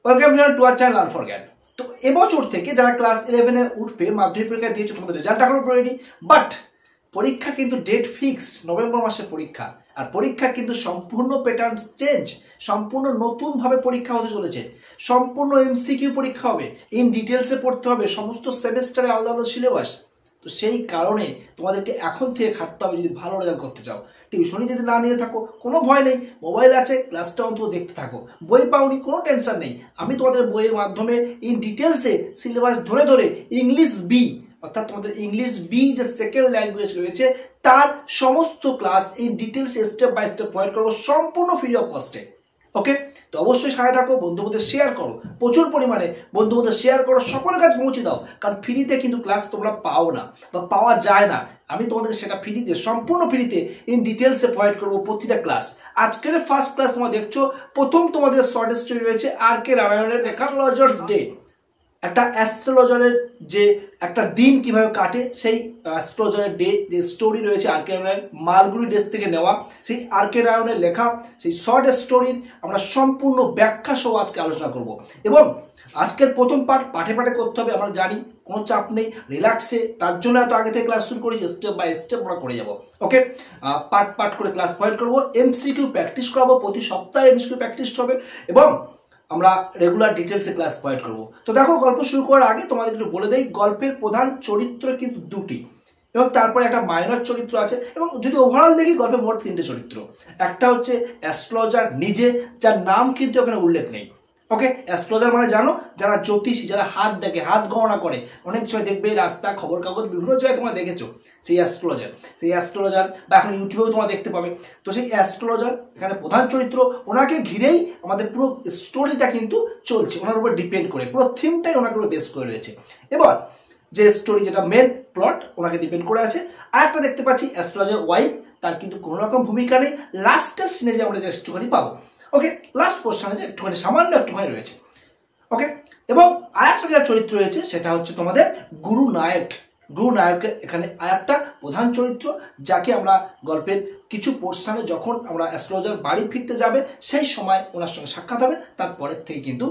Welcome to our channel learn for জ্ঞান। তো এবছর থেকে যারা ক্লাস 11 এ উঠবে মাধ্যমিক পরীক্ষা দিয়েছে তোমাদের রেজাল্ট এখনো পড়েনি, বাট পরীক্ষা কিন্তু ডেট ফিক্স নভেম্বর মাসে পরীক্ষা। আর পরীক্ষা কিন্তু সম্পূর্ণ প্যাটার্ন চেঞ্জ, সম্পূর্ণ নতুনভাবে পরীক্ষা হতে চলেছে, সম্পূর্ণ এমসিকিউ পরীক্ষা হবে, ইন ডিটেলসে পড়তে হবে, সমস্ত সেমেস্টারে আলাদা আলাদা সিলেবাস। তো সেই কারণে তোমাদেরকে এখন থেকে খাটতে হবে যদি ভালো রেজাল্ট করতে চাও। টিউশনি যদি না নিয়ে থাকো কোনো ভয় নেই, মোবাইল আছে, ক্লাসটা অন্তত দেখতে থাকো। বই পাওনি কোনো টেনশন নেই, আমি তোমাদের বইয়ের মাধ্যমে ইন ডিটেলসে সিলেবাস ধরে ধরে ইংলিশ বি, অর্থাৎ তোমাদের ইংলিশ বি যে সেকেন্ড ল্যাঙ্গুয়েজ রয়েছে তার সমস্ত class in details step by step provide করবো সম্পূর্ণ ফ্রি অফ কস্টে। ওকে, তো অবশ্যই সাথে থাকো, বন্ধুদের শেয়ার করো, প্রচুর পরিমাণে বন্ধুদের শেয়ার করো, সকলের কাছে পৌঁছে দাও। কারণ ফ্রিতে কিন্তু ক্লাস তোমরা পাও না বা পাওয়া যায় না, আমি তোমাদের সেটা ফ্রিতে, সম্পূর্ণ ফ্রিতে ইন ডিটেলসে প্রোভাইড করবো প্রতিটা ক্লাস। আজকের ফার্স্ট ক্লাস তোমরা দেখছো, প্রথম তোমাদের শর্ট স্টোরি রয়েছে আর কে রামায়ণের লেখা অ্যাস্ট্রোলজার্স ডে। একটা অ্যাস্ট্রোলজারের যে একটা দিন কিভাবে কাটে সেই অ্যাস্ট্রোলজারের ডে যে স্টোরি রয়েছে আর কে রামায়ণের মালগুড়ি ডেস থেকে নেওয়া, সেই আর কে রামায়ণের লেখা সেই শর্ট স্টোরির আমরা সম্পূর্ণ ব্যাখ্যা সহ আজকে আলোচনা করব। এবং আজকের প্রথম পার্ট পাঠে পাঠে করতে হবে, আমরা জানি, কোনো চাপ নেই, রিল্যাক্সে, তার জন্য এত আগে থেকে ক্লাস শুরু করেছি, স্টেপ বাই স্টেপ আমরা করে যাব। ওকে, পার্ট করে ক্লাস প্রোভাইড করবো, এমসিকিউ প্র্যাকটিস করাবো, প্রতি সপ্তাহে এমসিকিউ প্র্যাকটিস হবে এবং আমরা রেগুলার ডিটেলসে ক্লাস প্রোভাইড করবো। তো দেখো, গল্প শুরু করার আগে তোমাদের একটু বলে দেই, গল্পের প্রধান চরিত্র কিন্তু দুটি এবং তারপরে একটা মাইনর চরিত্র আছে, এবং যদি ওভারঅল দেখি গল্পে মোট 3টে চরিত্র। একটা হচ্ছে অ্যাস্ট্রোলজার নিজে, যার নাম কিন্তু এখানে উল্লেখ নেই। ওকে, অ্যাস্ট্রোলজার মানে জানো, যারা জ্যোতিষী, যারা হাত দেখে, হাত গণনা করে, অনেক সময় দেখবে রাস্তা, খবর কাগজ, বিভিন্ন জায়গায় তোমরা দেখেছো সেই অ্যাস্ট্রোলজার বা এখন ইউটিউবেও তোমরা দেখতে পাবে। তো সেই অ্যাস্ট্রোলজার এখানে প্রধান চরিত্র, ওনাকে ঘিরেই আমাদের পুরো স্টোরিটা কিন্তু চলছে, ওনার উপর ডিপেন্ড করে, পুরো থিমটাই ওনার উপর বেস করে রয়েছে। এবার যে স্টোরি, যেটা মেন প্লট, ওনাকে ডিপেন্ড করে আছে। আর একটা দেখতে পাচ্ছি অ্যাস্ট্রোলজার ওয়াইফ, তার কিন্তু কোনো রকম ভূমিকা নেই, লাস্টের সিনে যে আমরা যে একটুখানি পাবো। ওকে, লাস্ট পোর্শনে যে একটুখানি সামান্য একটুখানি রয়েছে। ওকে, এবং আরেকটা যে চরিত্র রয়েছে সেটা হচ্ছে তোমাদের গুরু নায়ক এখানে আরেকটা প্রধান চরিত্র, যাকে আমরা গল্পের কিছু পোর্শনে যখন আমরা অ্যাস্ট্রোলজার বাড়ি ফিরতে যাবে সেই সময় ওনার সঙ্গে সাক্ষাৎ হবে, তারপরের থেকে কিন্তু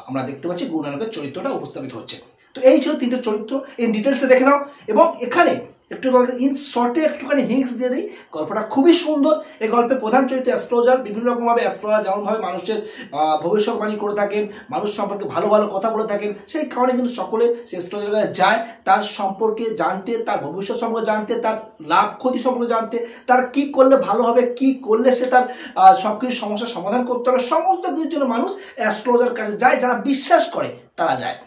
আমরা দেখতে পাচ্ছি গুরু নায়কের চরিত্রটা উপস্থাপিত হচ্ছে। তো এই ছিল 3টে চরিত্র, ইন ডিটেলসে দেখে নাও। এবং এখানে একটু ইন শর্টে একটুখানি হিংস দিয়ে দিই, গল্পটা খুবই সুন্দর। এই গল্পের প্রধান চরিত্র অ্যাস্ট্রোলজার, বিভিন্ন রকমভাবে অ্যাস্ট্রোলজার যেমনভাবে মানুষের ভবিষ্যৎবাণী করে থাকেন, মানুষ সম্পর্কে ভালো ভালো কথা বলে থাকেন, সেই কারণে কিন্তু সকলে সে অ্যাস্ট্রোলজার কাছে যায় তার সম্পর্কে জানতে, তার ভবিষ্যৎ সম্পর্কে জানতে, তার লাভ ক্ষতি সম্পর্কে জানতে, তার কি করলে ভালো হবে, কি করলে সে তার সবকিছু সমস্যার সমাধান করতে হবে, সমস্ত কিছুর জন্য মানুষ অ্যাস্ট্রোলজার কাছে যায়, যারা বিশ্বাস করে তারা যায়।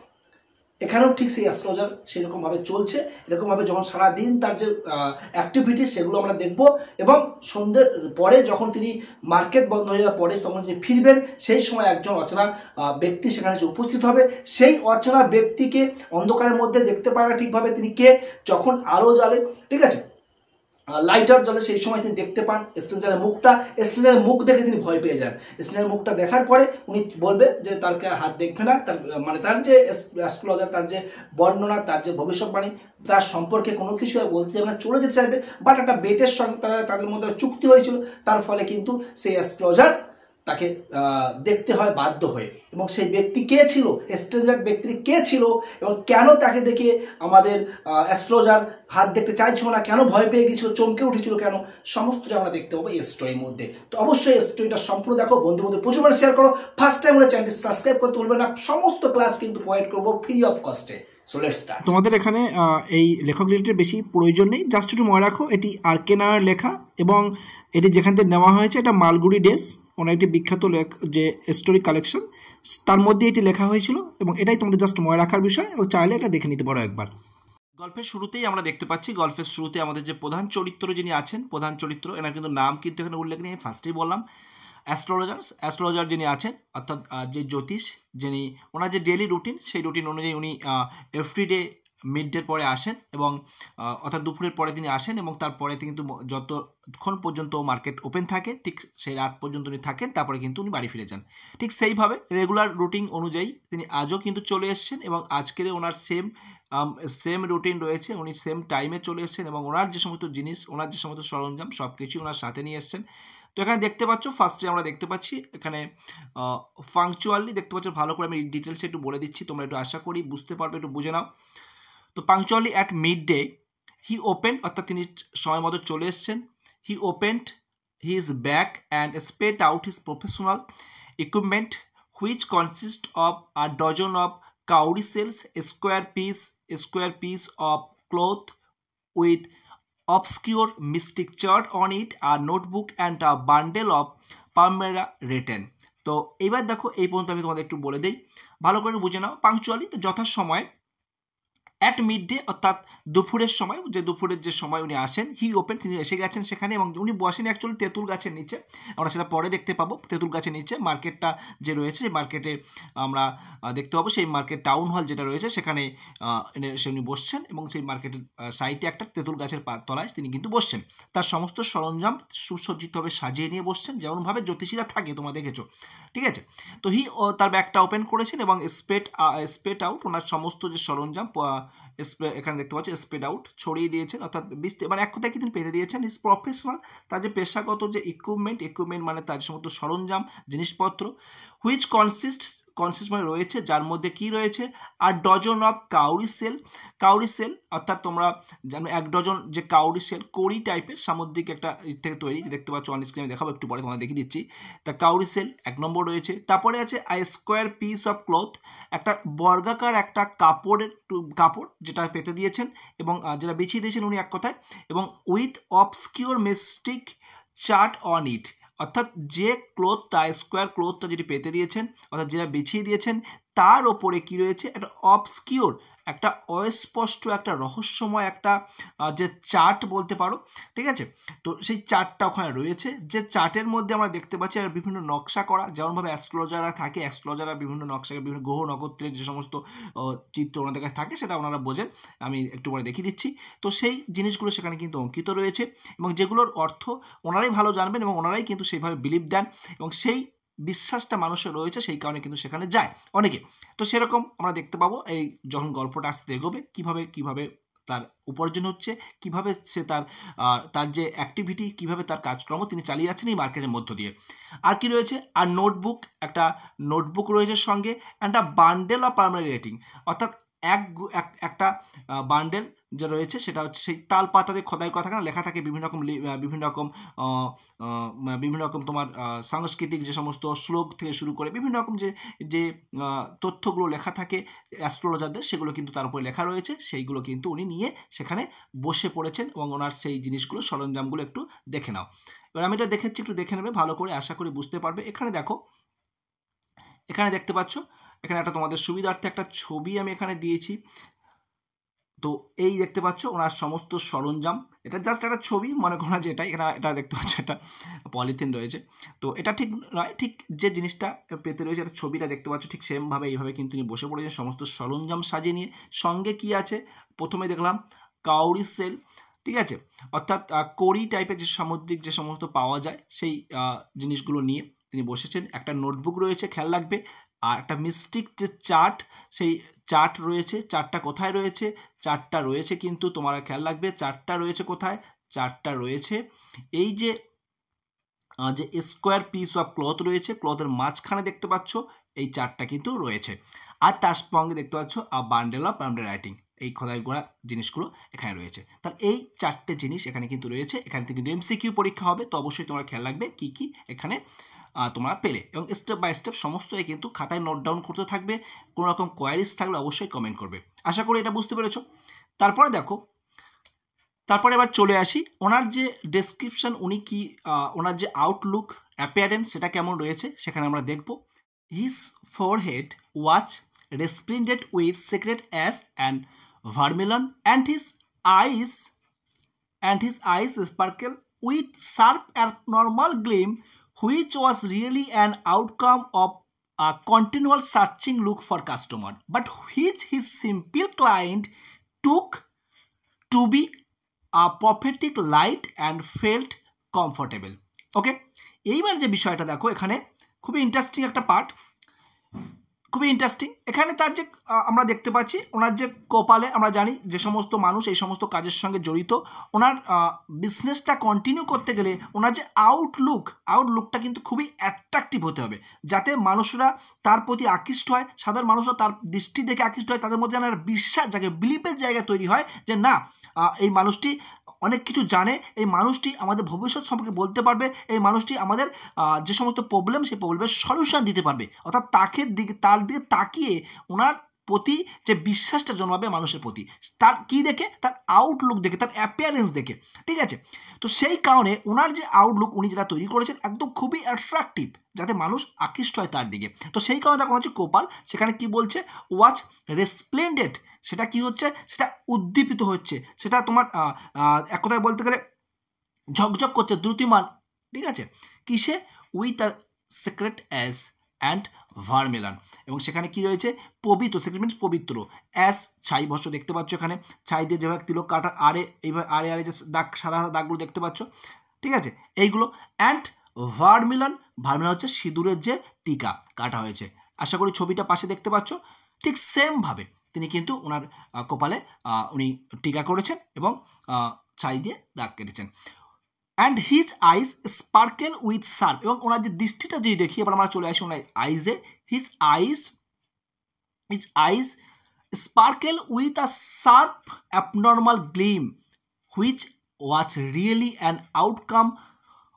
এখানেও ঠিক সেই অ্যাস্ট্রোলজার সেরকমভাবে চলছে, এরকমভাবে যখন সারাদিন তার যে অ্যাক্টিভিটিস সেগুলো আমরা দেখব, এবং সন্ধ্যের পরে যখন তিনি মার্কেট বন্ধ হয়ে যাওয়ার পরে তখন তিনি ফিরবেন, সেই সময় একজন অচেনা ব্যক্তি সেখানে এসে উপস্থিত হবে। সেই অচেনা ব্যক্তিকে অন্ধকারের মধ্যে দেখতে পায় না ঠিকভাবে তিনি কে, যখন আলো জ্বালে, ঠিক আছে, লাইটার জ্বলে, সেই সময় তিনি দেখতে পান স্ট্রেঞ্জারের মুখটা। স্ট্রেঞ্জারের মুখ দেখে তিনি ভয় পেয়ে যান। স্ট্রেঞ্জারের মুখটা দেখার পরে উনি বলবে যে তারকে হাত দেখবে না, তার মানে তার যে অ্যাস্ট্রোলজার, তার যে বর্ণনা, তার যে ভবিষ্যৎবাণী, তার সম্পর্কে কোনো কিছু বলতে চাইবে না, চলে যেতে চাইবে। বাট একটা বেটের সঙ্গে তাদের মধ্যে চুক্তি হয়েছিল, তার ফলে কিন্তু সেই অ্যাস্ট্রোলজার তাকে দেখতে হয় বাধ্য হয়ে। এবং সেই ব্যক্তি কে ছিল, স্ট্রেঞ্জার ব্যক্তি কে ছিল, এবং কেন তাকে দেখে আমাদের অ্যাস্ট্রোলজার হাত দেখতে চাইছিল না, কেন ভয় পেয়ে গিয়েছিল, চমকে উঠেছিল কেন, সমস্তটা আমরা দেখতে পাবো এই স্টোরির মধ্যে। তো অবশ্যই এই স্টোরিটা সম্পূর্ণ দেখো, বন্ধুদের প্রচুর মানে শেয়ার করো, ফার্স্ট টাইম হলে চ্যানেলটি সাবস্ক্রাইব করতে ভুলবে না। সমস্ত ক্লাস কিন্তু প্রোভাইড করবো free of cost. So let's start. তোমাদের এখানে এই লেখক রিলেটেড বেশি প্রয়োজন নেই, জাস্ট একটু মনে রাখো এটি আর কে নায়ার লেখা, এবং এটি যেখান থেকে নেওয়া হয়েছে এটা মালগুড়ি ডেস, ওনার একটি বিখ্যাত যে স্টোরি কালেকশন, তার মধ্যে এটি লেখা হয়েছিল, এবং এটাই তোমাদের জাস্ট মনে রাখার বিষয়, এবং চাইলে এটা দেখে নিতে পারো একবার। গল্পের শুরুতেই আমরা দেখতে পাচ্ছি, গল্পের শুরুতে আমাদের যে প্রধান চরিত্র যিনি আছেন, প্রধান চরিত্র, এনার কিন্তু নাম কিন্তু এখানে উল্লেখ নেই, ফার্স্টেই বললাম। অ্যাস্ট্রোলজার যিনি আছেন, অর্থাৎ যে জ্যোতিষ, যিনি ওনার যে ডেলি রুটিন, সেই রুটিন অনুযায়ী উনি এভরিডে মিড-ডের পরে আসেন, এবং অর্থাৎ দুপুরের পরে তিনি আসেন, এবং তারপরে কিন্তু যতক্ষণ পর্যন্ত মার্কেট ওপেন থাকে ঠিক সেই রাত পর্যন্ত উনি থাকেন, তারপরে কিন্তু উনি বাড়ি ফিরে যান। ঠিক সেইভাবে রেগুলার রুটিন অনুযায়ী তিনি আজও কিন্তু চলে এসেছেন, এবং আজকের ওনার সেম রুটিন রয়েছে, উনি সেম টাইমে চলে এসেছেন, এবং ওনার যে সমস্ত জিনিস, ওনার যে সমস্ত সরঞ্জাম সব কিছুই ওনার সাথে নিয়ে এসেছেন। তো এখানে দেখতে পাচ্ছ ফার্স্টে আমরা দেখতে পাচ্ছি এখানে পাংচুয়ালি দেখতে পাচ্ছ, ভালো করে আমি ডিটেলসে একটু বলে দিচ্ছি, তোমরা একটু আশা করি বুঝতে পারবে, একটু বুঝে নাও। তো punctually at mid day he opened, অর্থাৎ তিনি সময় মতো চলে এসছেন। He opened his bag and spread out his professional equipment which consist of a dozen of cowrie shells, a square piece of cloth with obscure mystic chart on it, a notebook and a bundle of palmyra written. তো এইবার দেখো এই পর্যন্ত আমি তোমাদের একটু বলে দিই, ভালো করে বুঝে নাও। পাংচুয়ালি যথাসময়ে অ্যাট মিড ডে অর্থাৎ দুপুরের সময়, যে দুপুরের যে সময় উনি আসেন, হি ওপেন, তিনি এসে গেছেন সেখানে, এবং উনি বসেন অ্যাকচুয়ালি তেঁতুল গাছের নিচে, আমরা সেটা পরে দেখতে পাবো। তেঁতুল গাছের নিচে মার্কেটটা যে রয়েছে, সেই মার্কেটে আমরা দেখতে পাবো সেই মার্কেট টাউন হল যেটা রয়েছে সেখানে এসে উনি বসছেন, এবং সেই মার্কেটের সাইডে একটা তেঁতুল গাছের তলায় তিনি কিন্তু বসছেন। তার সমস্ত সরঞ্জাম সুসজ্জিতভাবে সাজিয়ে নিয়ে বসছেন, যেমনভাবে জ্যোতিষীরা থাকে তোমরা দেখেছো, ঠিক আছে। তো তার ব্যাগটা ওপেন করেছেন এবং স্পেড আউট ওনার সমস্ত যে সরঞ্জাম এখানে দেখতে পাচ্ছ স্প্রেড আউট ছড়িয়ে দিয়েছেন, অর্থাৎ মানে এক কথায় কি তিনি পেতে দিয়েছেন ইজ প্রফেশনাল, তার যে পেশাগত যে ইকুইপমেন্ট মানে তার সমস্ত সরঞ্জাম জিনিসপত্র, হুইচ কনসিস্ট মানে রয়েছে, যার মধ্যে কি রয়েছে, আর ডজন অফ কাউরি সেল অর্থাৎ তোমরা জানো 1 ডজন যে কাউরি সেল, কোরি টাইপের সামুদ্রিক একটা থেকে তৈরি, দেখতে পাচ্ছ অন স্ক্রিনে, দেখাবো একটু পরে তোমাদের দেখিয়ে দিচ্ছি। তা কাউরি সেল 1 নম্বর রয়েছে। তারপরে আছে I square piece of cloth, একটা বর্গাকার একটা কাপড় যেটা পেতে দিয়েছেন এবং যেটা বিছিয়ে দিয়েছেন উনি এক কথায়, এবং with obscure mystic chart on it, অর্থাৎ যে স্কোয়ার ক্লোথটা যেটি পেতে দিয়েছেন অর্থাৎ যেটা বিছিয়ে দিয়েছেন তার ওপরে কি রয়েছে, একটা অবস্কিউর, একটা অস্পষ্ট, একটা রহস্যময় একটা যে চার্ট বলতে পারো, ঠিক আছে। তো সেই চার্টটা ওখানে রয়েছে, যে চার্টের মধ্যে আমরা দেখতে পাচ্ছি আর বিভিন্ন নকশা করা, যেমনভাবে অ্যাস্ট্রোলজাররা থাকে, অ্যাস্ট্রোলজাররা বিভিন্ন নকশা, বিভিন্ন গ্রহ নক্ষত্রের যে সমস্ত চিত্র ওনাদের কাছে থাকে সেটা ওনারা বোঝেন, আমি একটু পরে দেখিয়ে দিচ্ছি। তো সেই জিনিসগুলো সেখানে কিন্তু অঙ্কিত রয়েছে, এবং যেগুলোর অর্থ ওনারাই ভালো জানবেন এবং ওনারাই কিন্তু সেইভাবে বিলিভ দেন, এবং সেই বিশ্বাসটা মানুষের রয়েছে, সেই কারণে কিন্তু সেখানে যায় অনেকে। তো সেরকম আমরা দেখতে পাবো এই যখন গল্পটা আসতে এগোবে কিভাবে তার উপার্জন হচ্ছে, কিভাবে সে তার যে অ্যাক্টিভিটি, কিভাবে তার কাজকর্ম তিনি চালিয়ে যাচ্ছেন এই মার্কেটের মধ্য দিয়ে। আর কি রয়েছে, আর একটা নোটবুক রয়েছে সঙ্গে, and a bundle of permanent rating, অর্থাৎ একটা বান্ডেল যে রয়েছে সেটা হচ্ছে সেই তাল পাতাতে খোদাই করা থাকে না, লেখা থাকে বিভিন্ন রকম তোমার সাংস্কৃতিক যে সমস্ত শ্লোক থেকে শুরু করে বিভিন্ন রকম যে তথ্যগুলো লেখা থাকে অ্যাস্ট্রোলজারদের, সেগুলো কিন্তু তার উপরে লেখা রয়েছে, সেইগুলো কিন্তু উনি নিয়ে সেখানে বসে পড়েছেন, এবং ওনার সেই জিনিসগুলো সরঞ্জামগুলো একটু দেখে নাও। এবার আমি এটা দেখাচ্ছি, একটু দেখে নেবে ভালো করে, আশা করি বুঝতে পারবে। এখানে দেখো, এখানে দেখতে পাচ্ছ, এখানে একটা তোমাদের সুবিধার্থে একটা ছবি আমি এখানে দিয়েছি। তো এই দেখতে পাচ্ছ ওনার সমস্ত সরঞ্জাম, এটা জাস্ট একটা ছবি মনে করা, যে এটা দেখতে পাচ্ছ একটা পলিথিন রয়েছে, তো এটা ঠিক নয়, ঠিক যে জিনিসটা পেতে রয়েছে একটা ছবিটা দেখতে পাচ্ছ ঠিক সেমভাবে এইভাবে কিন্তু উনি বসে পড়েছেন সমস্ত সরঞ্জাম সাজিয়ে নিয়ে। সঙ্গে কি আছে, প্রথমে দেখলাম কাউরি সেল, ঠিক আছে, অর্থাৎ কোরি টাইপের যে সামুদ্রিক যে সমস্ত পাওয়া যায় সেই জিনিসগুলো নিয়ে তিনি বসেছেন। একটা নোটবুক রয়েছে, খেয়াল রাখবে, আর একটা মিস্টিক যে চার্ট, সেই চার্ট রয়েছে। চার্টটা কোথায় রয়েছে, চার্টটা রয়েছে কিন্তু তোমরা খেয়াল রাখবে, চার্টটা রয়েছে কোথায়, চার্টটা রয়েছে এই যে স্কোয়ার পিস অফ ক্লথ রয়েছে, ক্লথের মাঝখানে দেখতে পাচ্ছ এই চার্টটা কিন্তু রয়েছে। আর তার সঙ্গে দেখতে পাচ্ছ বান্ডেল অফ পার্মানেন্ট রাইটিং, এই খোদাই করা জিনিসগুলো এখানে রয়েছে। তাহলে এই 4টে জিনিস এখানে কিন্তু রয়েছে। এখান থেকে কিন্তু এমসিকিউ পরীক্ষা হবে, তো অবশ্যই তোমরা খেয়াল রাখবে কি কি এখানে তোমরা পেলে, এবং স্টেপ বাই স্টেপ সমস্তই কিন্তু খাতায় নোট ডাউন করতে থাকবে। কোনো রকম কোয়ারিজ থাকলে অবশ্যই কমেন্ট করবে। আশা করি এটা বুঝতে পেরেছো। তারপরে দেখো, তারপরে এবার চলে আসি ওনার যে ডেসক্রিপশন, উনি কি ওনার যে আউটলুক অ্যাপিয়ারেন্স সেটা কেমন রয়েছে সেখানে আমরা দেখব। His forehead watch resplendent with secret ash and vermilion, and his eyes sparkle with sharp abnormal gleam, which was really an outcome of a continual searching look for customer, but which his simple client took to be a prophetic light and felt comfortable. ওকে, এইবার যে বিষয়টা দেখো এখানে খুবই interesting একটা part. খুবই interesting. এখানে তার যে আমরা দেখতে পাচ্ছি ওনার যে কপালে, আমরা জানি যে সমস্ত মানুষ এই সমস্ত কাজের সঙ্গে জড়িত, ওনার বিজনেসটা কন্টিনিউ করতে গেলে ওনার যে আউটলুকটা কিন্তু খুবই অ্যাট্রাকটিভ হতে হবে, যাতে মানুষরা তার প্রতি আকৃষ্ট হয়, সাধারণ মানুষরা তার দৃষ্টি দেখে আকৃষ্ট হয়, তাদের মধ্যে একটা বিশ্বাস জায়গা, বিলিফের জায়গা তৈরি হয় যে না, এই মানুষটি অনেক কিছু জানে, এই মানুষটি আমাদের ভবিষ্যৎ সম্পর্কে বলতে পারবে, এই মানুষটি আমাদের যে সমস্ত প্রবলেম, সেই প্রবলেমের সলিউশন দিতে পারবে। অর্থাৎ তার দিকে তাকিয়ে ওনার প্রতি যে বিশ্বাসটা জন্মাবে মানুষের প্রতি, তার কি দেখে, তার আউটলুক দেখে, তার অ্যাপিয়ারেন্স দেখে, ঠিক আছে। তো সেই কারণে ওনার যে আউটলুক উনি যেটা তৈরি করেছেন একদম খুবই অ্যাট্রাকটিভ, যাতে মানুষ আকৃষ্ট হয় তার দিকে। তো সেই কারণে দেখো হচ্ছে কোপাল সেখানে কি বলছে, ওয়াচ রেসপ্লেন্ডেড, সেটা কি হচ্ছে, সেটা উদ্দীপিত হচ্ছে, সেটা তোমার এক কথায় বলতে গেলে ঝকঝক করছে, দ্রুতিমান, ঠিক আছে, কিসে, with a secret ash and vermilion. এবং সেখানে কি রয়েছে, পবিত্র, সিক্রেট মিনস পবিত্র, অ্যাস ছাই ভস্য দেখতে পাচ্ছ, এখানে ছাই দিয়ে যেভাবে তিলক কাটা, আরে এইভাবে আরে যে দাগ, সাদা সাদা দাগগুলো দেখতে পাচ্ছ, ঠিক আছে, এইগুলো। অ্যান্ড ভার্মিলান হচ্ছে সিঁদুরের যে টিকা কাটা হয়েছে, আশা করি ছবিটা পাশে দেখতে পাচ্ছ। ঠিক সেমভাবে তিনি কিন্তু ওনার কপালে উনি টিকা করেছেন এবং ছাই দিয়ে দাগ কেটেছেন। And his eyes sparkle with sharp, এবং ওনার যে দৃষ্টিটা যদি দেখি, এবার আমরা চলে আসি ওনার আইসে, his eyes sparkle with a sharp abnormal Glim which was really an outcome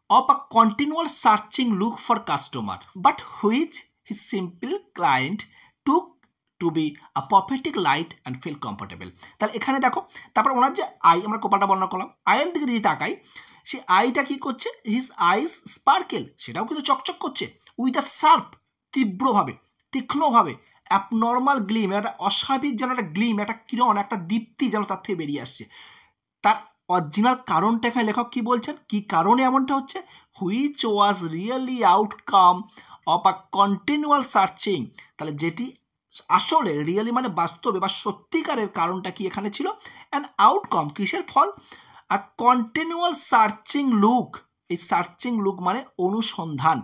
of a continual searching look for customer, but which his simple client took to be a prophetic light and feel comfortable. তাহলে এখানে দেখো, তারপর ওনার যে I, আমরা কপালটা বর্ণনা করলাম, আয়ের দিকে যদি তাকাই, সে আইটা কি করছে, হিজ আইস স্পার্কেল, সেটাও কিন্তু চকচক করছে, উইথ আ শার্প, তীব্রভাবে, তীক্ষ্ণভাবে, অ্যাবনর্মাল গ্লিম, একটা অস্বাভাবিক যেন একটা গ্লিম, একটা কিরণ, একটা দীপ্তি যেন তার থেকে বেরিয়ে আসছে। তার অরিজিনাল কারণটা এখানে লেখক কি বলছেন, কি কারণে এমনটা হচ্ছে, which was really outcome of a continual searching, তাহলে যেটি আসলে রিয়েলি মানে বাস্তবে বা সত্যিকারের কারণটা কি এখানে ছিল, অ্যান আউটকাম, কিসের ফল, আর কন্টিনিউয়াল সার্চিং লুক, এই সার্চিং লুক মানে অনুসন্ধান,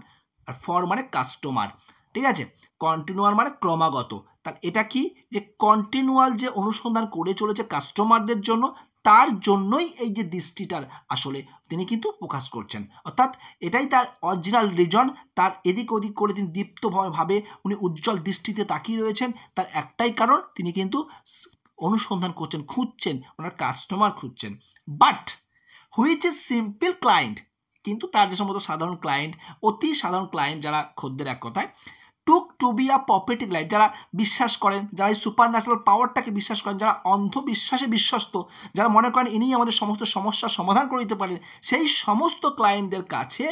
আর ফর মানে কাস্টমার, ঠিক আছে, কন্টিনিউয়াল মানে ক্রমাগত, তাহলে এটা কি, যে কন্টিনিউয়াল যে অনুসন্ধান করে চলেছে কাস্টমারদের জন্য, তার জন্যই এই যে দৃষ্টিটার আসলে তিনি কিন্তু প্রকাশ করছেন, অর্থাৎ এটাই তার অরিজিনাল রিজন। তার এদিক ওদিক করে তিনি দীপ্তভাবে উনি উজ্জ্বল দৃষ্টিতে তাকিয়ে রয়েছেন, তার একটাই কারণ, তিনি কিন্তু অনুসন্ধান করছেন, খুঁজছেন, ওনার কাস্টমার খুঁজছেন। But which is simple client, কিন্তু তার যে সমস্ত সাধারণ ক্লায়েন্ট, অতি সাধারণ ক্লায়েন্ট যারা খদ্দের, এক কথায় took to be a prophetic light, যারা বিশ্বাস করেন, যারা এই সুপার ন্যাচারাল পাওয়ারটাকে বিশ্বাস করেন, যারা অন্ধবিশ্বাসে বিশ্বস্ত, যারা মনে করেন ইনি আমাদের সমস্ত সমস্যার সমাধান করে দিতে পারেন, সেই সমস্ত ক্লায়েন্টদের কাছে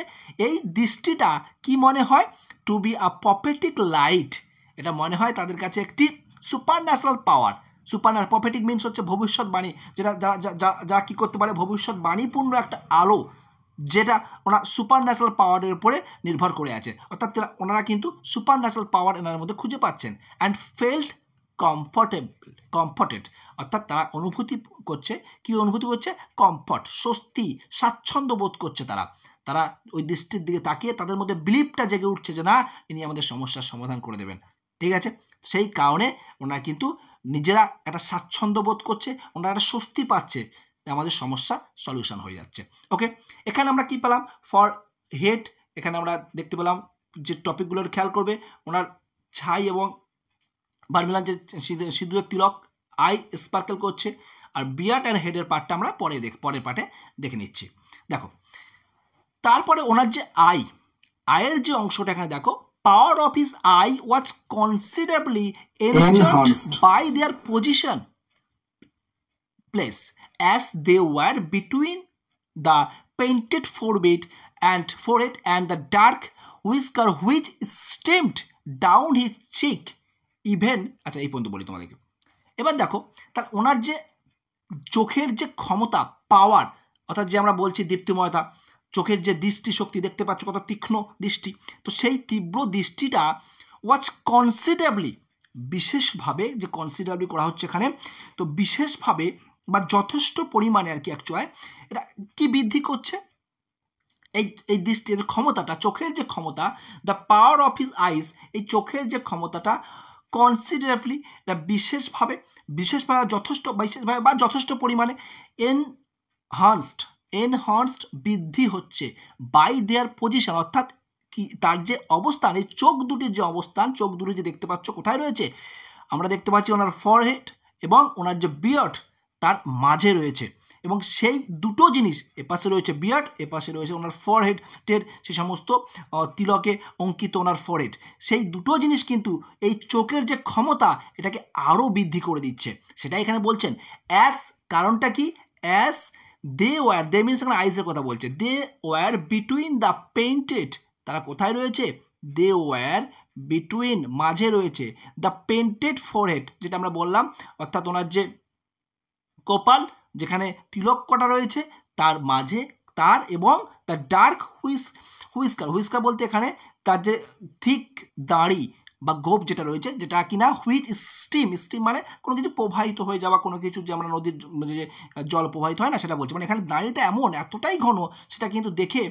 এই দৃষ্টিটা কি মনে হয়, to be a prophetic light, এটা মনে হয় তাদের কাছে একটি super natural power. Prophetic means হচ্ছে ভবিষ্যৎবাণী, যেটা যারা কী করতে পারে, ভবিষ্যৎবাণীপূর্ণ একটা আলো, যেটা ওনার সুপার ন্যাচারাল পাওয়ারের উপরে নির্ভর করে আছে, অর্থাৎ ওনারা কিন্তু সুপার ন্যাচারাল পাওয়ার এনার মধ্যে খুঁজে পাচ্ছেন। অ্যান্ড ফেল্ট কমফর্টেড, অর্থাৎ তারা অনুভূতি করছে, কি অনুভূতি করছে, কমফর্ট, স্বস্তি, স্বাচ্ছন্দ্য বোধ করছে তারা ওই দৃষ্টির দিকে তাকিয়ে তাদের মধ্যে বিলিফটা জেগে উঠছে যে না, ইনি আমাদের সমস্যার সমাধান করে দেবেন, ঠিক আছে। সেই কারণে ওনারা কিন্তু নিজেরা একটা স্বাচ্ছন্দ্য বোধ করছে, ওনারা একটা স্বস্তি পাচ্ছে, আমাদের সমস্যা সলিউশন হয়ে যাচ্ছে। ওকে, এখানে আমরা কি পেলাম, ফর হেড, এখানে আমরা দেখতে পেলাম যে টপিকগুলোর খেয়াল করবে, ওনার ছাই এবং ভার্মিলান যে সিঁদুরের তিলক, আই স্পার্কেল করছে, আর বিয়ার্ড অ্যান্ড হেডের পার্টটা আমরা পরের পার্টে দেখে নিচ্ছি। দেখো, তারপরে ওনার যে আয়ের যে অংশটা এখানে দেখো, power of his eye was considerably enhanced by their position place, as they were between the painted forehead and the dark whisker which streamed down his cheek even, আচ্ছা এই পর্যন্ত বলি তোমাদেরকে। এবার দেখো, তার ওনার যে চোখের যে ক্ষমতা, পাওয়ার, অর্থাৎ যে আমরা বলছি দীপ্তিময়তা, চোখের যে দৃষ্টিশক্তি দেখতে পাচ্ছ কত তীক্ষ্ণ দৃষ্টি, তো সেই তীব্র দৃষ্টিটা ওয়াজ কনসিডারেবলি, বিশেষভাবে, যে কনসিডারেবলি করা হচ্ছে এখানে, তো বিশেষভাবে বা যথেষ্ট পরিমাণে আর কি, অ্যাকচুয়ালি এটা কি বৃদ্ধি করছে, এই দৃষ্টির ক্ষমতাটা, চোখের যে ক্ষমতা, the power of his eyes, এই চোখের যে ক্ষমতাটা কনসিডারেবলি, এটা বিশেষভাবে বিশেষভাবে বা যথেষ্ট পরিমাণে এনহান্সড বৃদ্ধি হচ্ছে বাই দেয়ার পজিশন, অর্থাৎ কি তার যে অবস্থান, এই চোখ দুটির যে অবস্থান, চোখ দুটি যে দেখতে পাচ্ছ কোথায় রয়েছে, আমরা দেখতে পাচ্ছি ওনার ফরহেড এবং ওনার যে বিয়ার্ড তার মাঝে রয়েছে, এবং সেই দুটো জিনিস, এপাশে রয়েছে বিয়ার্ড, এপাশে রয়েছে ওনার ফরহেডের সে সমস্ত তিলকে অঙ্কিত ওনার ফরহেড, সেই দুটো জিনিস কিন্তু এই চোখের যে ক্ষমতা এটাকে আরও বৃদ্ধি করে দিচ্ছে, সেটাই এখানে বলছেন। অ্যাস, কারণটা কি, অ্যাস দে মিনস এখানে আইসের কথা বলছে, they were between the painted, তারা কোথায় রয়েছে, দে ওয়ার বিটুইন, মাঝে রয়েছে, দ্য পেন্টেড ফরহেড, যেটা আমরা বললাম, অর্থাৎ ওনার যে কপাল যেখানে তিলক কটা রয়েছে তার মাঝে, তার এবং দ্য ডার্ক হুইস্কার বলতে এখানে তার যে থিক দাড়ি বা গোপ যেটা রয়েছে, যেটা কিনা হুইচ স্টিম মানে কোনো কিছু প্রবাহিত হয়ে যাওয়া, কোনো কিছু যে আমরা নদীর যে জল প্রবাহিত হয় না সেটা বলছি, মানে এখানে দাড়িটা এমন এতটাই ঘন, সেটা কিন্তু দেখে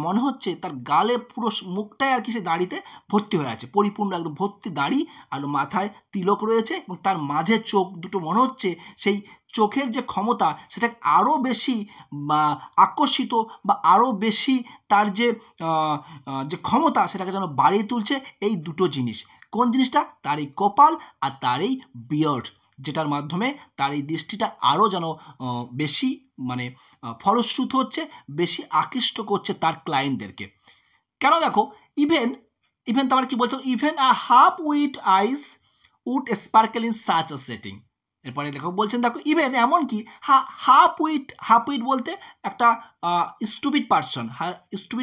মনে হচ্ছে তার গালে পুরো মুখটাই আর কি সে দাড়িতে ভর্তি হয়ে আছে, পরিপূর্ণ একদম ভর্তি দাড়ি, আর মাথায় তিলক রয়েছে, এবং তার মাঝে চোখ দুটো, মনে হচ্ছে সেই চোখের যে ক্ষমতা সেটা আরও বেশি আকর্ষিত বা আরও বেশি তার যে ক্ষমতা সেটাকে যেন বাড়িয়ে তুলছে এই দুটো জিনিস। কোন জিনিসটা, তার এই কপাল আর তার এই বিয়ার্ড, যেটার মাধ্যমে তার এই দৃষ্টিটা আরও যেন বেশি মানে ফলশ্রুত হচ্ছে, বেশি আকৃষ্ট করছে তার ক্লায়েন্টদেরকে। কেন দেখো, ইভেন তোমার কি বলছো, even a half wit eyes would sparkle in such a setting. এরপরে লেখক বলছেন দেখো, ইভেন এমনকি হাফ উইট বলতে একটা স্টুপিড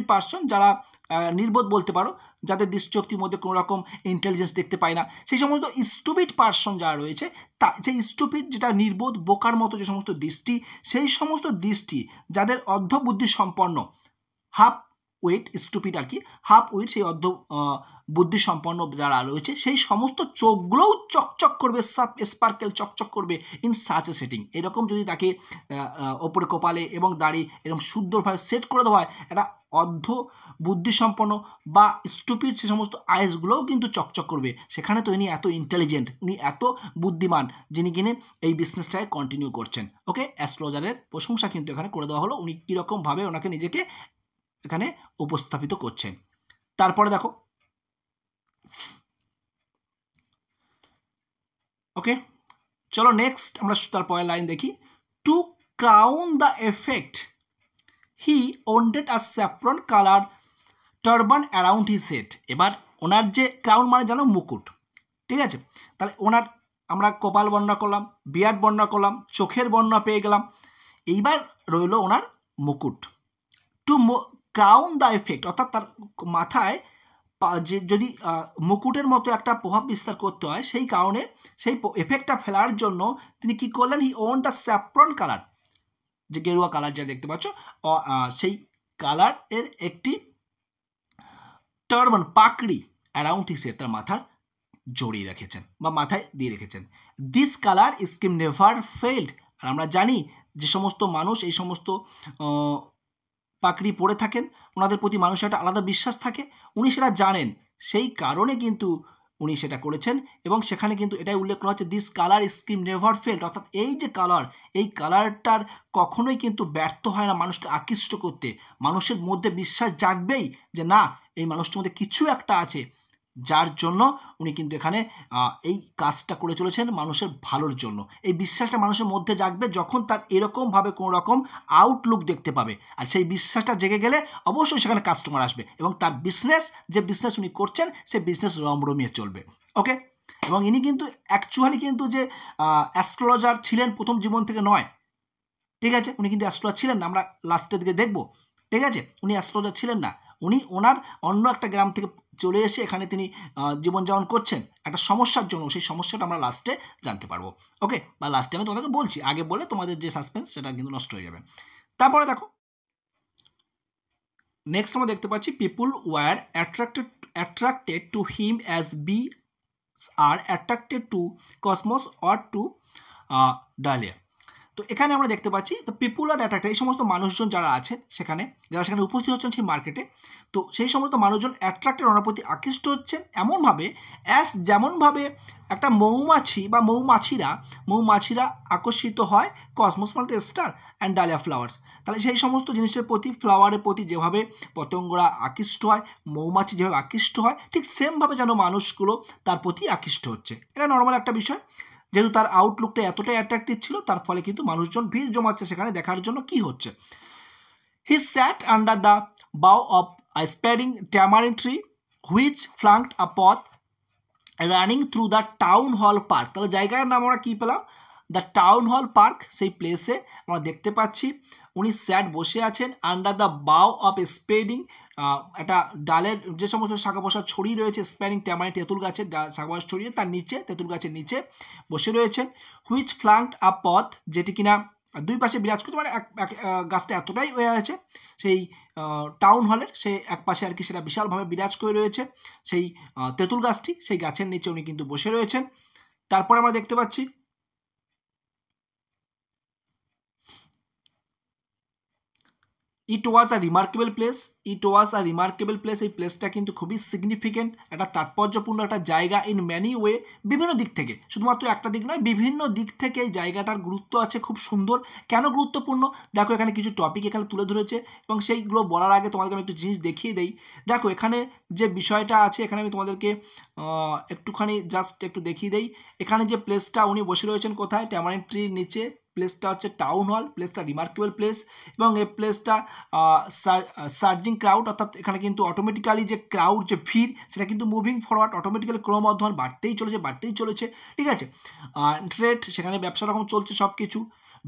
পার্সন, যারা নির্বোধ বলতে পারো, যাদের দৃষ্টিশক্তির মধ্যে কোনো রকম ইন্টেলিজেন্স দেখতে পায় না, সেই সমস্ত স্টুপিড পার্সন যারা রয়েছে, সেই স্টুপিড যেটা নির্বোধ বোকার মতো যে সমস্ত দৃষ্টি, সেই সমস্ত দৃষ্টি যাদের অর্ধবুদ্ধি সম্পন্ন, হাফ উইট স্টুপিড আর কি, হাফ উইট সেই অর্ধ বুদ্ধি সম্পন্ন যারা রয়েছে, সেই সমস্ত চোখগুলোও চকচক করবে, স্পার্কেল চকচক করবে ইন সাচ এ সেটিং। এরকম যদি তাকে ওপরে কপালে এবং দাড়ি এরকম সুন্দরভাবে সেট করে দেওয়া হয়, একটা অর্ধ বুদ্ধিসম্পন্ন বা স্টুপিড সে সমস্ত আইসগুলোও কিন্তু চকচক করবে। সেখানে তো ইনি এত ইন্টেলিজেন্ট, উনি এত বুদ্ধিমান, যিনি কিনে এই বিজনেসটাকে কন্টিনিউ করছেন। ওকে, অ্যাস্ট্রোলজারের প্রশংসা কিন্তু এখানে করে দেওয়া হলো, উনি কীরকমভাবে ওনাকে নিজেকে এখানে উপস্থাপিত করছেন। তারপরে দেখো, ওকে চলো নেক্সট আমরা তার পরের লাইন দেখি। To crown the effect he wounded a saffron colour turban around his head. এবার ওনার যে ক্রাউন মানে জানো মুকুট, ঠিক আছে, তাহলে ওনার আমরা কপাল বর্ণনা করলাম, বিয়ার্ড বর্ণনা করলাম, চোখের বর্ণনা পেয়ে গেলাম, এইবার রইল ওনার মুকুট। টু ক্রাউন দ্য এফেক্ট, অর্থাৎ তার মাথায় যে যদি মুকুটের মতো একটা প্রভাব বিস্তার করতে হয়, সেই কারণে সেই এফেক্টটা ফেলার জন্য তিনি কি করলেন, হি ওন্ড আ স্যাফরন কালার, যে গেরুয়া কালার যা দেখতে পাচ্ছ, সেই কালারের একটি টারবান পাকড়ি অ্যারাউন্ড হিসেবে তার মাথার জড়িয়ে রেখেছেন বা মাথায় দিয়ে রেখেছেন। This colour scheme never failed. আর আমরা জানি যে সমস্ত মানুষ এই সমস্ত পাকড়ি পরে থাকেন, ওনাদের প্রতি মানুষের একটা আলাদা বিশ্বাস থাকে, উনি সেটা জানেন, সেই কারণে কিন্তু উনি সেটা করেছেন। এবং সেখানে কিন্তু এটাই উল্লেখ করা হচ্ছে, this colour scheme never failed, অর্থাৎ এই যে কালার, এই কালারটার কখনোই কিন্তু ব্যর্থ হয় না মানুষকে আকৃষ্ট করতে। মানুষের মধ্যে বিশ্বাস জাগবেই যে না, এই মানুষটির মধ্যে কিছু একটা আছে, যার জন্য উনি কিন্তু এখানে এই কাজটা করে চলেছেন মানুষের ভালোর জন্য। এই বিশ্বাসটা মানুষের মধ্যে জাগবে যখন তার এরকমভাবে কোনো রকম আউটলুক দেখতে পাবে, আর সেই বিশ্বাসটা জেগে গেলে অবশ্যই সেখানে কাস্টমার আসবে এবং তার যে বিজনেস উনি করছেন সে বিজনেস রমরমিয়ে চলবে। ওকে, এবং ইনি কিন্তু অ্যাকচুয়ালি কিন্তু যে অ্যাস্ট্রোলজার ছিলেন প্রথম জীবন থেকে নয়, ঠিক আছে, উনি কিন্তু অ্যাস্ট্রোলজার ছিলেন না, আমরা লাস্টের দিকে দেখব, ঠিক আছে, উনি অ্যাস্ট্রোলজার ছিলেন না, উনি ওনার অন্য একটা গ্রাম থেকে চলে এসে এখানে তিনি জীবনযাপন করছেন একটা সমস্যার জন্য, সেই সমস্যাটা আমরা লাস্টে জানতে পারবো। ওকে, বা লাস্টে আমি তোমাদেরকে বলছি, আগে বলে তোমাদের যে সাসপেন্স সেটা কিন্তু নষ্ট হয়ে যাবে। তারপরে দেখো নেক্সট আমরা দেখতে পাচ্ছি, people were attracted to him as bee are attracted to cosmos or to dahlia. তো এখানে আমরা দেখতে পাচ্ছি দ্য পিপুল আর অ্যাট্রাক্টেড, এই সমস্ত মানুষজন যারা আছেন সেখানে, যারা সেখানে উপস্থিত হচ্ছেন সেই মার্কেটে, তো সেই সমস্ত মানুষজন অ্যাট্রাক্টেড, ওনার প্রতি আকৃষ্ট হচ্ছেন এমনভাবে যেমনভাবে একটা মৌমাছি বা মৌমাছিরা আকর্ষিত হয় কসমস মানে স্টার অ্যান্ড ডালিয়া ফ্লাওয়ার্স। তাহলে সেই সমস্ত জিনিসের প্রতি, ফ্লাওয়ারের প্রতি যেভাবে পতঙ্গরা আকৃষ্ট হয়, মৌমাছি যেভাবে আকৃষ্ট হয়, ঠিক সেমভাবে যেন মানুষগুলো তার প্রতি আকৃষ্ট হচ্ছে। এটা নর্মাল একটা বিষয়। যেহেতু তার আউটলুকটা এতটাই অ্যাট্রাক্টিভ ছিল, তার ফলে কিন্তু মানুষজন ভিড় জমাচ্ছে সেখানে দেখার জন্য কি হচ্ছে। He sat under the bough of a spreading tamarind tree which flanked a path running through the town hall park। তাহলে জায়গার নাম আমরা কি পেলাম? The town hall park. সেই প্লেসে আমরা দেখতে পাচ্ছি উনি স্যাট বসে আছেন আন্ডার দ্য বাউ অফ স্প্রেডিং, একটা ডালের যে সমস্ত শাখা পোশা ছড়িয়ে রয়েছে, স্প্যানিং ট্যামারিন্ড তেঁতুল গাছের শাখা পোশা ছড়িয়ে তার নিচে, তেঁতুল গাছের নিচে বসে রয়েছেন। হুইচ ফ্লাঙ্কড আ পথ, যেটি কিনা দুই পাশে বিরাজ করছে, মানে গাছটা এতটাই হয়ে আছে সেই টাউন হলের, সেই এক পাশে আর কি সেটা বিশালভাবে বিরাজ করে রয়েছে সেই তেঁতুল গাছটি, সেই গাছের নিচে উনি কিন্তু বসে রয়েছেন। তারপরে আমরা দেখতে পাচ্ছি ইট ওয়াজ আ রিমার্কেবল প্লেস। এই প্লেসটা কিন্তু খুবই সিগনিফিকেন্ট, একটা তাৎপর্যপূর্ণ একটা জায়গা ইন ম্যানি ওয়ে, বিভিন্ন দিক থেকে, শুধুমাত্র একটা দিক নয়, বিভিন্ন দিক থেকে এই জায়গাটার গুরুত্ব আছে, খুব সুন্দর। কেন গুরুত্বপূর্ণ? দেখো এখানে কিছু টপিক এখানে তুলে ধরেছে, এবং সেইগুলো বলার আগে তোমাদেরকে আমি একটু জিনিস দেখিয়ে দেই। দেখো এখানে যে বিষয়টা আছে, এখানে আমি তোমাদেরকে একটুখানি জাস্ট একটু দেখিয়ে দেই। এখানে যে প্লেসটা উনি বসে রয়েছেন কোথায়? ট্যামারিন্ড ট্রির নিচে। প্লেসটা হচ্ছে টাউন হল, প্লেসটা রিমার্কেবল প্লেস, এবং এই প্লেসটা সার্জিং ক্রাউড, অর্থাৎ এখানে কিন্তু অটোমেটিক্যালি যে ক্রাউড, যে ভিড়, সেটা কিন্তু মুভিং ফরওয়ার্ড, অটোমেটিক্যালি ক্রমবর্ধমান বাড়তেই চলেছে, ঠিক আছে। ট্রেড, সেখানে ব্যবসা রকম চলছে সব কিছু।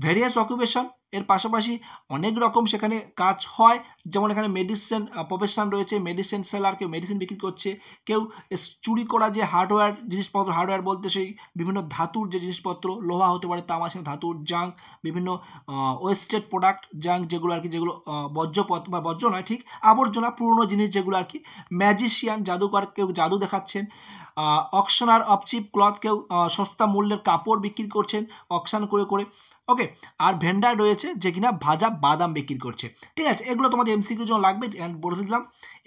ভেরিয়াস অকুপেশন, এর পাশাপাশি অনেক রকম সেখানে কাজ হয়, যেমন এখানে মেডিসিন প্রফেশন রয়েছে, মেডিসিন সেলার, কেউ মেডিসিন বিক্রি করছে, কেউ চুরি করা যে হার্ডওয়্যার জিনিসপত্র, হার্ডওয়্যার বলতে সেই বিভিন্ন ধাতুর যে জিনিসপত্র, লোহা হতে পারে, তামা, সেখানে ধাতুর জাঙ্ক, বিভিন্ন ওয়েস্টেড প্রোডাক্ট, জাঙ্ক যেগুলো আর কি, যেগুলো বর্জ্যপথ বা বর্জ্য নয়, ঠিক আবর্জনা, পুরনো জিনিস যেগুলো আর কি। ম্যাজিশিয়ান, জাদুকর, কেউ জাদু দেখাচ্ছেন। অকশনার অফ চিপ ক্লথ, কেউ সস্তা মূল্যের কাপড় বিক্রি করছেন অকশন করে, ওকে। আর ভেন্ডার রয়েছে যে কিনা ভাজা বাদাম বিক্রি করছে, ঠিক আছে। এগুলো তোমাদের এমসিকিউ জন্য লাগবে, বলে দিলাম।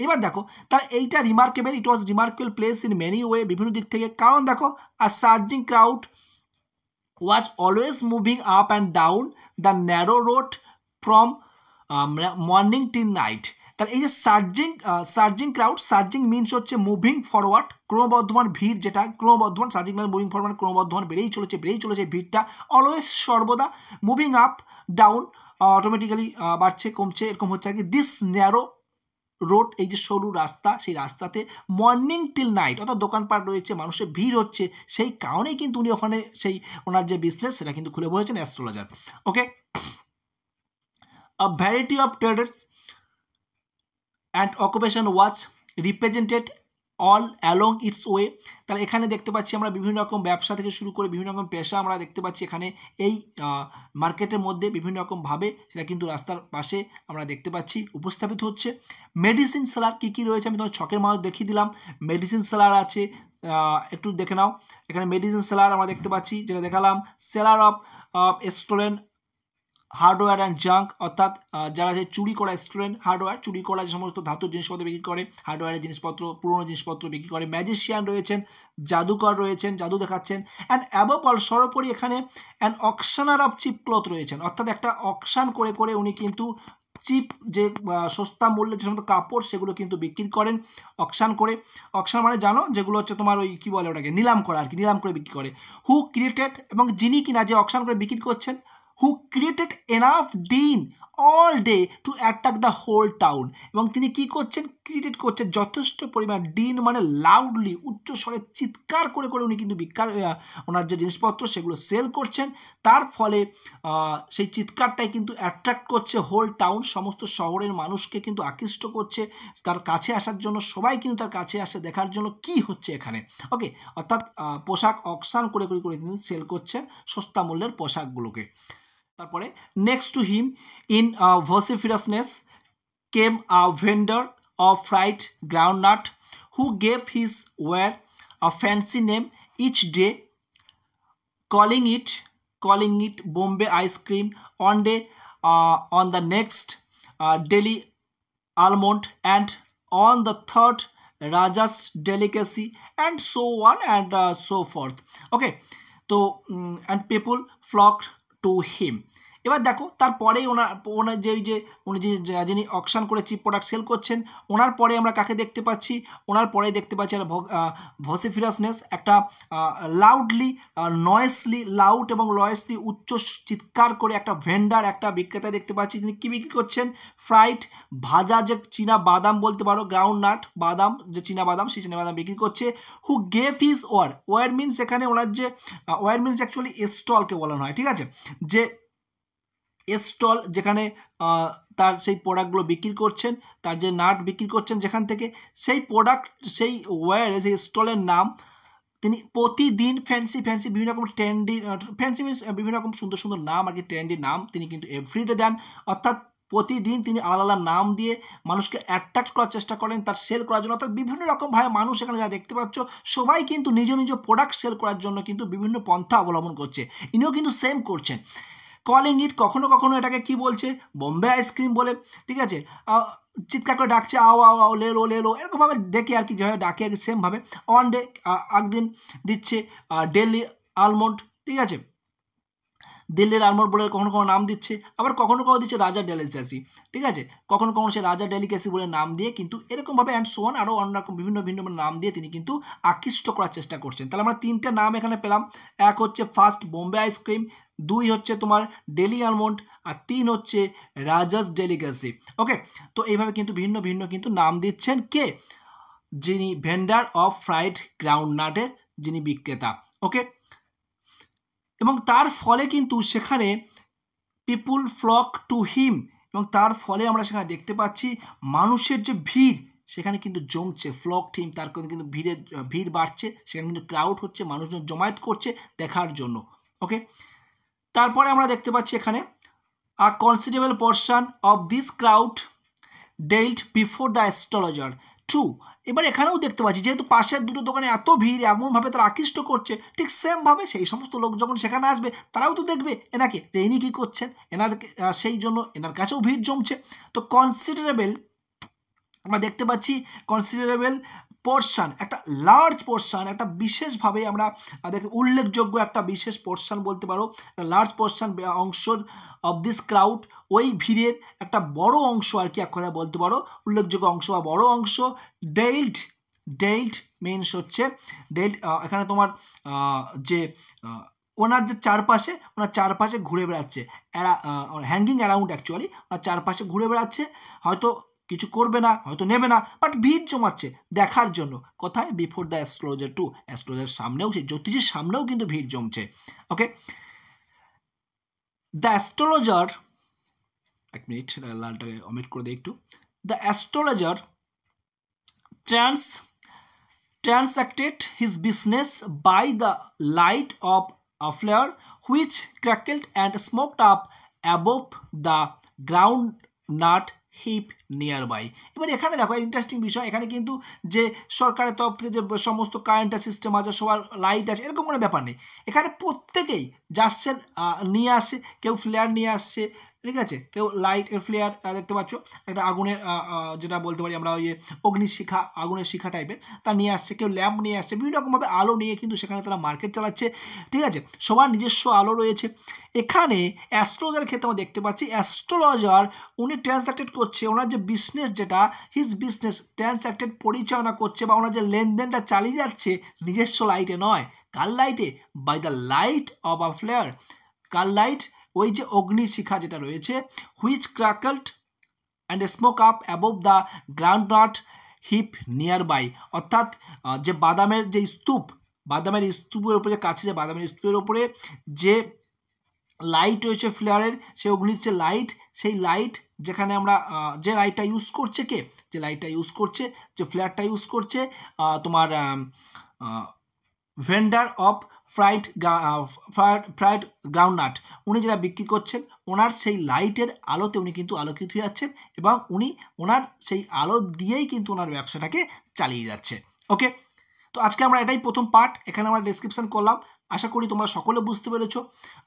এবার দেখো তাহলে এইটা remarkable, it was remarkable place in many way, বিভিন্ন দিক থেকে। কারণ দেখো আর surging crowd was always moving up and down the narrow road from morning till night. তাহলে এই যে সার্জিং ক্রাউড, সার্জিং মিনস হচ্ছে মুভিং ফরওয়ার্ড, ক্রমবর্ধমান ভিড়, যেটা ক্রমবর্ধমান, সার্জিং মানে মুভিং ফরওয়ার্ড, ক্রমবর্ধমান, বেড়েই চলেছে ভিড়টা, অলওয়েজ সর্বদা, মুভিং আপ ডাউন, অটোমেটিক্যালি বাড়ছে কমছে, এরকম হচ্ছে আর কি। দিস ন্যারো রোড, এই যে সরু রাস্তা, সেই রাস্তাতে মর্নিং টিল নাইট, অর্থাৎ দোকানপাট রয়েছে, মানুষের ভিড় হচ্ছে, সেই কারণেই কিন্তু উনি ওখানে সেই ওনার যে বিজনেস সেটা কিন্তু খুলে বসেছেন astrologer, okay. A variety of traders and occupation was represented all along its way. তাহলে এখানে দেখতে পাচ্ছি আমরা বিভিন্ন রকম ব্যবসা থেকে শুরু করে বিভিন্ন রকম পেশা আমরা দেখতে পাচ্ছি এখানে এই মার্কেটের মধ্যে বিভিন্ন রকমভাবে সেটা কিন্তু রাস্তার পাশে আমরা দেখতে পাচ্ছি উপস্থাপিত হচ্ছে। মেডিসিন সেলার কী কী রয়েছে আমি তোমার ছকের মাধ্যমে দেখিয়ে দিলাম। মেডিসিন সেলার আছে, একটু দেখে নাও। এখানে মেডিসিন সেলার আমরা দেখতে পাচ্ছি, যেটা দেখালাম। Seller of stolen hardware and junk, অর্থাৎ যারা যে চুরি করা স্টুডেন্ট, হার্ডওয়্যার চুরি করা যে সমস্ত ধাতুর জিনিসপত্র বিক্রি করে, হার্ডওয়্যারের জিনিসপত্র, পুরোনো জিনিসপত্র বিক্রি করে। ম্যাজিশিয়ান রয়েছেন, জাদুকর রয়েছেন, জাদু দেখাচ্ছেন। অ্যান্ড অ্যাবভ অল, সর্বোপরি এখানে অ্যান্ড অকশনার অফ চিপ ক্লথ রয়েছেন, অর্থাৎ একটা অকশান করে উনি কিন্তু চিপ, যে সস্তা মূল্যের যে সমস্ত কাপড় সেগুলো কিন্তু বিক্রি করেন অকশান করে। অকশান মানে জানো, যেগুলো হচ্ছে তোমার ওই কী বলে ওটাকে, নিলাম করা আর কি, নিলাম করে বিক্রি করে। হু ক্রিয়েটেড, এবং যিনি কিনা যে অকশান করে বিক্রি করছেন, who created enough din all day to attack the whole town, এবং তিনি কি করছেন, ক্রিয়েট করছেন যথেষ্ট পরিমাণ, ডিন মানে লাউডলি, উচ্চ স্বরে চিৎকার করে উনি কিন্তু ওনার যে জিনিসপত্র সেগুলো সেল করছেন। তার ফলে সেই চিৎকারটাই কিন্তু অ্যাট্রাক্ট করছে হোল টাউন, সমস্ত শহরের মানুষকে কিন্তু আকৃষ্ট করছে তার কাছে আসার জন্য। সবাই কিন্তু তার কাছে আসে দেখার জন্য কি হচ্ছে এখানে, ওকে। অর্থাৎ পোশাক অকশান করে কিন্তু সেল করছেন সস্তা মূল্যের পোশাকগুলোকে। তারপরে next to him in vociferousness came a vendor of fried groundnut who gave his ware a fancy name each day, calling it calling it Bombay ice cream. One day on the next Delhi almond, and on the third Raja's delicacy, and so on and so forth. Okay, তো and people flocked to him. এবার দেখো তারপরেই ওনার যিনি auction করে chip product sell করছেন, ওনার পরে আমরা কাকে দেখতে পাচ্ছি, ওনার পরে দেখতে পাচ্ছি একটা ভসিফিরাসনেস, একটা লাউডলি নয়েসলি, লাউড এবং নয়েসলি উচ্চ চিৎকার করে একটা ভেন্ডার, একটা বিক্রেতা দেখতে পাচ্ছি, যিনি কী বিক্রি করছেন, ফ্রাইড ভাজা যে চীনা বাদাম বলতে পারো, গ্রাউন্ড নাট বাদাম, যে চীনা বাদাম, সেই চীনা বাদাম বিক্রি করছে। Who gave his war means, এখানে ওনার যে ওয়ার মিনস অ্যাকচুয়ালি স্টলকে বলানো হয়, ঠিক আছে, যে স্টল যেখানে তার সেই প্রোডাক্টগুলো বিক্রি করছেন, তার যে নাট বিক্রি করছেন যেখান থেকে, সেই প্রোডাক্ট সেই ওয়ারে সেই স্টলের নাম তিনি প্রতিদিন ফ্যান্সি বিভিন্ন রকম ট্রেন্ডি, ফ্যান্সি মিনস বিভিন্ন রকম সুন্দর সুন্দর নাম আর কি, ট্রেন্ডি নাম তিনি কিন্তু এভরিডে দেন, অর্থাৎ প্রতিদিন তিনি আলাদা আলাদা নাম দিয়ে মানুষকে অ্যাট্রাক্ট করার চেষ্টা করেন তার সেল করার জন্য। অর্থাৎ বিভিন্ন রকমভাবে মানুষ এখানে যা দেখতে পাচ্ছ সবাই কিন্তু নিজ নিজ প্রোডাক্ট সেল করার জন্য কিন্তু বিভিন্ন পন্থা অবলম্বন করছে, ইনিও কিন্তু সেম করছেন। কলিং ইট, কখনো কখনো এটাকে কি বলছে, বোম্বে আইসক্রিম বলে, ঠিক আছে, চিৎকার করে ডাকছে আও আও আও, লেলো লেলো, এরকমভাবে ডেকে আর কি, যেভাবে ডাকে আর কি সেমভাবে। ওয়ান ডে একদিন দিচ্ছে দিল্লি আলমন্ড, ঠিক আছে, দিল্লির আলমন্ড বলে কখনো কখনো নাম দিচ্ছে, আবার কখনো কখনো দিচ্ছে রাজা ডেলিকেসি, ঠিক আছে, কখনো কখনো সে রাজা ডেলিকেসি বলে নাম দিয়ে কিন্তু এরকমভাবে অ্যান্ড সো অন, আরও অন্যরকম বিভিন্ন ভিন্ন নাম দিয়ে তিনি কিন্তু আকৃষ্ট করার চেষ্টা করছেন। তাহলে আমরা তিনটে নাম এখানে পেলাম, এক হচ্ছে ফার্স্ট বোম্বে আইসক্রিম, দুই হচ্ছে তোমার ডেলি আলমন্ড, আর তিন হচ্ছে রাজাস ডেলিকেসি। ওকে, তো এইভাবে কিন্তু ভিন্ন ভিন্ন কিন্তু নাম দিচ্ছেন কে, যিনি ভেন্ডার অফ ফ্রাইড গ্রাউন্ড নাটের যিনি বিক্রেতা। ওকে, এবং তার ফলে কিন্তু সেখানে পিপুল ফ্লক টু হিম, এবং তার ফলে আমরা সেখানে দেখতে পাচ্ছি মানুষের যে ভিড় সেখানে কিন্তু জমছে, ফ্লক টিম, তার কিন্তু ভিড় বাড়ছে, সেখানে কিন্তু ক্রাউড হচ্ছে, মানুষজন জমায়েত করছে দেখার জন্য। ওকে, তারপরে আমরা দেখতে পাচ্ছি এখানে a considerable portion of this crowd dallied before the astrologer true. এবার এখানেও দেখতে পাচ্ছি যেহেতু পাশের দুটো দোকানে এত ভিড়, এমনভাবে তারা আকৃষ্ট করছে, ঠিক সেমভাবে সেই সমস্ত লোক যখন সেখানে আসবে তারাও তো দেখবে এনাকে যে ইনি কী করছেন, এনাদেরকে সেই জন্য এনার কাছেও ভিড় জমছে। তো কনসিডারেবল আমরা দেখতে পাচ্ছি, কনসিডারেবল পোর্শন, একটা লার্জ পোর্শন, একটা বিশেষভাবে আমরা উল্লেখযোগ্য একটা বিশেষ পোর্শন বলতে পারো, একটা লার্জ পোর্শন অংশ অফ দিস ক্রাউড, ওই ভিড়ের একটা বড় অংশ আর কি, এক কথা বলতে পারো উল্লেখযোগ্য অংশ বা বড় অংশ। ডেইল্ড মিনস হচ্ছে ডেইল্ড, এখানে তোমার যে ওনার যে চারপাশে ঘুরে বেড়াচ্ছে, হ্যাঙ্গিং অ্যারাউন্ড, অ্যাকচুয়ালি ওনার চারপাশে ঘুরে বেড়াচ্ছে, হয়তো কিছু করবে না, হয়তো নেবে না, বাট ভিড় জমাচ্ছে দেখার জন্য। কোথায়? Before the astrologer too, astrologer সামনেও, সেই জ্যোতিষীর সামনেও কিন্তু ভিড় জমছে। ওকে, দ্য অ্যাস্ট্রোলজার, এক মিনিট লালটাকে অমিট করে দিই একটু। The astrologer transacted his business by the light of a flare which crackled and smoked up above the groundnut heap nearby. এবার এখানে দেখো ইন্টারেস্টিং বিষয়, এখানে কিন্তু যে সরকারের তরফ থেকে যে সমস্ত কারেন্ট সিস্টেম আছে, সবার লাইট আছে, এরকম কোনো ব্যাপার নেই। এখানে প্রত্যেকেই যাচ্ছেন নিয়ে আসে, কেউ ফ্লেয়ার নিয়ে আসছে, ঠিক আছে, কেউ লাইটের ফ্লেয়ার দেখতে পাচ্ছ, একটা আগুনের যেটা বলতে পারি আমরা ওই অগ্নিশিখা, আগুনের শিখা টাইপের তা নিয়ে আসছে, কেউ ল্যাম্প নিয়ে আসছে, বিভিন্ন রকমভাবে আলো নিয়ে কিন্তু সেখানে তারা মার্কেট চালাচ্ছে, ঠিক আছে, সবার নিজস্ব আলো রয়েছে। এখানে অ্যাস্ট্রোলজার ক্ষেত্রে আমরা দেখতে পাচ্ছি অ্যাস্ট্রোলজার উনি ট্রান্স্যাক্টেড করছে, ওনার যে বিজনেস, যেটা হিজ বিজনেস ট্রান্স্যাক্টেড পরিচালনা করছে, বা ওনার যে লেনদেনটা চালিয়ে যাচ্ছে নিজস্ব লাইটে নয়, কার লাইটে? By the light of a flare. কার লাইট? ওই যে অগ্নিশিখা যেটা রয়েছে, which crackled and smoke up above the groundnut heap nearby, অর্থাৎ যে বাদামের যে স্তূপ, বাদামের স্তূপের উপরে, কাছে যে বাদামের স্তূপের উপরে যে লাইট রয়েছে ফ্লেয়ারের, সেই অগ্নির যে লাইট, সেই লাইট যেখানে আমরা যে লাইটটা ইউজ করছে, কে যে লাইটটা ইউজ করছে, যে ফ্লেয়ারটা ইউজ করছে তোমার ভেন্ডার অফ ফ্রাইড গ্রাউন্ডনাট, উনি যেটা বিক্রি করছেন ওনার সেই লাইটের আলোতে উনি কিন্তু আলোকিত হয়ে যাচ্ছেন, এবং উনি ওনার সেই আলো দিয়েই কিন্তু ওনার ব্যবসাটাকে চালিয়ে যাচ্ছে। ওকে, তো আজকে আমরা এটাই প্রথম পার্ট এখানে আমরা ডেসক্রিপশন করলাম। আশা করি তোমরা সকলে বুঝতে পেরেছো।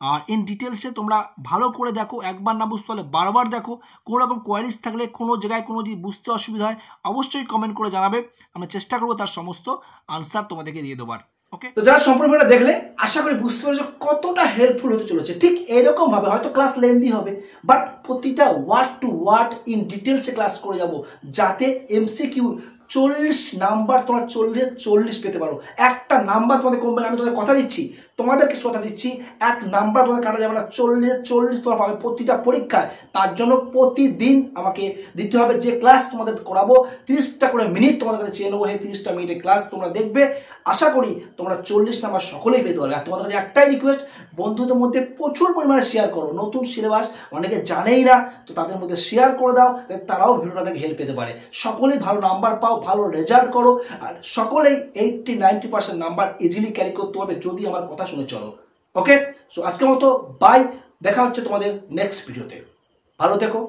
আর ইন ডিটেলসে তোমরা ভালো করে দেখো, একবার না বুঝতে হলে বারবার দেখো। কোনো রকম কোয়ারিজ থাকলে, কোনো জায়গায় কোনো যদি বুঝতে অসুবিধা হয় অবশ্যই কমেন্ট করে জানাবে, আমরা চেষ্টা করবো তার সমস্ত আনসার তোমাদেরকে দিয়ে দেবার। ওকে, তো যারা সম্পূর্ণ ভিডিওটা দেখলে আশা করি বুঝতে পেরেছো কতটা হেল্পফুল হতে চলেছে। ঠিক এরকম ভাবে হয়তো ক্লাস লেন্দি হবে, বাট প্রতিটা ওয়ার্ড টু ওয়ার্ড ইন ডিটেলসে ক্লাস করে যাব, যাতে এমসিকিউ 40 নাম্বার তোমরা 40 পেতে পারো। একটা নাম্বার তোমাদের কমবে না, আমি তোমাদের কথা দিচ্ছি, তোমাদেরকে কথা দিচ্ছি, এক নাম্বার তোমাদের কাটা যাবে না, 40 তোমরা পাবে প্রতিটা পরীক্ষায়। তার জন্য প্রতিদিন আমাকে দিতে হবে, যে ক্লাস তোমাদের করাবো 30টা করে মিনিট তোমাদের কাছে চেয়ে নেবো, সেই 30টা মিনিটের ক্লাস তোমরা দেখবে। আশা করি তোমরা 40 নাম্বার সকলেই পেতে পারবে। আর তোমাদের কাছে একটাই রিকোয়েস্ট, বন্ধুদের মধ্যে প্রচুর পরিমাণে শেয়ার করো। নতুন সিলেবাস অনেকে জানেই না, তো তাদের মধ্যে শেয়ার করে দাও, যাতে তারাও ভিডিওটা থেকে হেল্প পেতে পারে। সকলেই ভালো নাম্বার পাও, ভালো রেজাল্ট করো, আর সকলেই 80-90% নাম্বার ইজিলি ক্যারি করতে পারবে যদি আমার কথা শুনে চলো। ওকে, সো আজকের মতো বাই, দেখা হচ্ছে তোমাদের নেক্সট ভিডিওতে। ভালো থেকো।